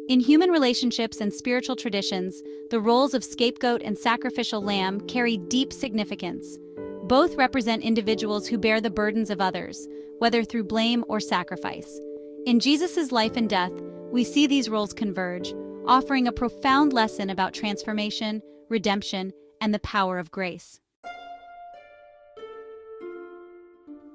In human relationships and spiritual traditions, the roles of scapegoat and sacrificial lamb carry deep significance. Both represent individuals who bear the burdens of others, whether through blame or sacrifice. In Jesus' life and death, we see these roles converge, offering a profound lesson about transformation, redemption, and the power of grace.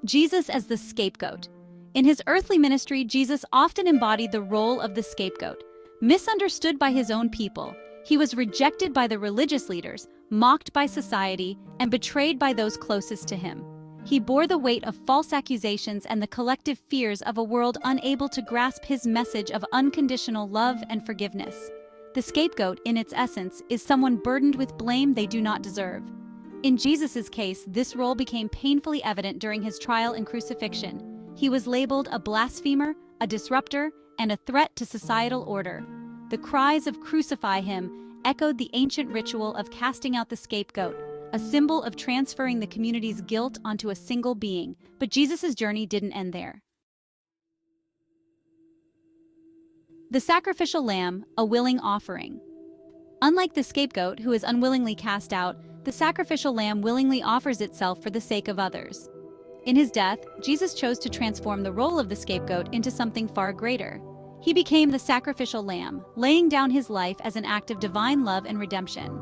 Jesus as the scapegoat. In his earthly ministry, Jesus often embodied the role of the scapegoat. Misunderstood by his own people, he was rejected by the religious leaders, mocked by society, and betrayed by those closest to him. He bore the weight of false accusations and the collective fears of a world unable to grasp his message of unconditional love and forgiveness. The scapegoat, in its essence, is someone burdened with blame they do not deserve. In Jesus' case, this role became painfully evident during his trial and crucifixion. He was labeled a blasphemer, a disruptor, and a threat to societal order. The cries of "Crucify him" echoed the ancient ritual of casting out the scapegoat, a symbol of transferring the community's guilt onto a single being. But Jesus' journey didn't end there. The sacrificial lamb, a willing offering. Unlike the scapegoat, who is unwillingly cast out, the sacrificial lamb willingly offers itself for the sake of others. In his death, Jesus chose to transform the role of the scapegoat into something far greater. He became the sacrificial lamb, laying down his life as an act of divine love and redemption.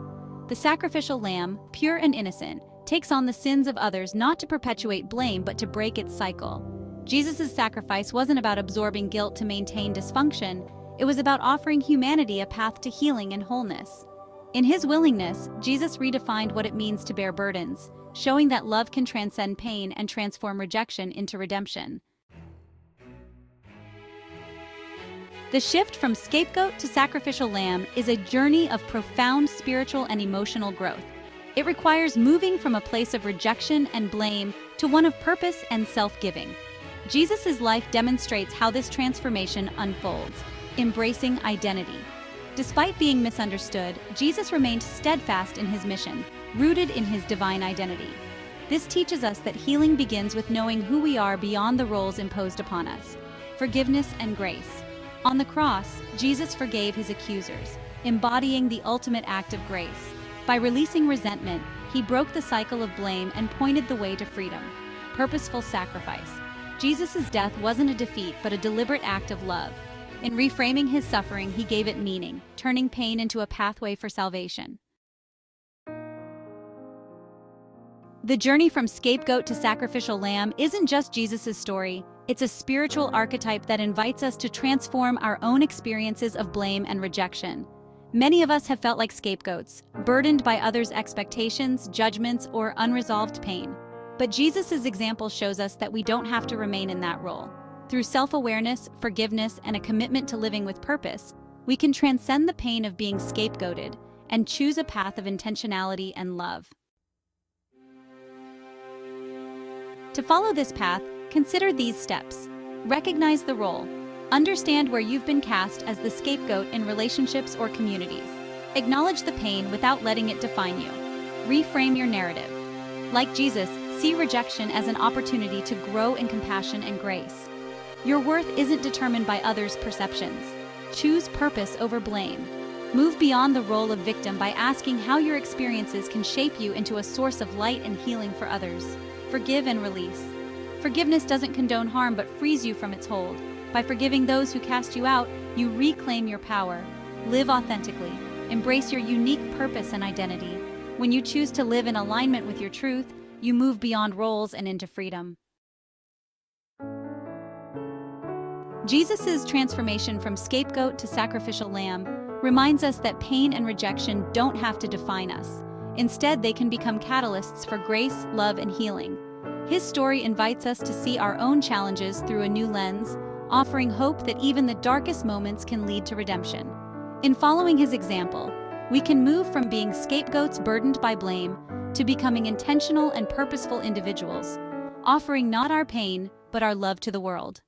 The sacrificial lamb, pure and innocent, takes on the sins of others not to perpetuate blame but to break its cycle. Jesus' sacrifice wasn't about absorbing guilt to maintain dysfunction, it was about offering humanity a path to healing and wholeness. In his willingness, Jesus redefined what it means to bear burdens, showing that love can transcend pain and transform rejection into redemption. The shift from scapegoat to sacrificial lamb is a journey of profound spiritual and emotional growth. It requires moving from a place of rejection and blame to one of purpose and self-giving. Jesus' life demonstrates how this transformation unfolds, embracing identity. Despite being misunderstood, Jesus remained steadfast in his mission, rooted in his divine identity. This teaches us that healing begins with knowing who we are beyond the roles imposed upon us. Forgiveness and grace. On the cross, Jesus forgave his accusers, embodying the ultimate act of grace. By releasing resentment, he broke the cycle of blame and pointed the way to freedom. Purposeful sacrifice. Jesus' death wasn't a defeat, but a deliberate act of love. In reframing his suffering, he gave it meaning, turning pain into a pathway for salvation. The journey from scapegoat to sacrificial lamb isn't just Jesus' story, it's a spiritual archetype that invites us to transform our own experiences of blame and rejection. Many of us have felt like scapegoats, burdened by others' expectations, judgments, or unresolved pain. But Jesus' example shows us that we don't have to remain in that role. Through self-awareness, forgiveness, and a commitment to living with purpose, we can transcend the pain of being scapegoated and choose a path of intentionality and love. To follow this path, consider these steps. Recognize the role. Understand where you've been cast as the scapegoat in relationships or communities. Acknowledge the pain without letting it define you. Reframe your narrative. Like Jesus, see rejection as an opportunity to grow in compassion and grace. Your worth isn't determined by others' perceptions. Choose purpose over blame. Move beyond the role of victim by asking how your experiences can shape you into a source of light and healing for others. Forgive and release. Forgiveness doesn't condone harm but frees you from its hold. By forgiving those who cast you out, you reclaim your power. Live authentically. Embrace your unique purpose and identity. When you choose to live in alignment with your truth, you move beyond roles and into freedom. Jesus' transformation from scapegoat to sacrificial lamb reminds us that pain and rejection don't have to define us. Instead, they can become catalysts for grace, love, and healing. His story invites us to see our own challenges through a new lens, offering hope that even the darkest moments can lead to redemption. In following his example, we can move from being scapegoats burdened by blame to becoming intentional and purposeful individuals, offering not our pain, but our love to the world.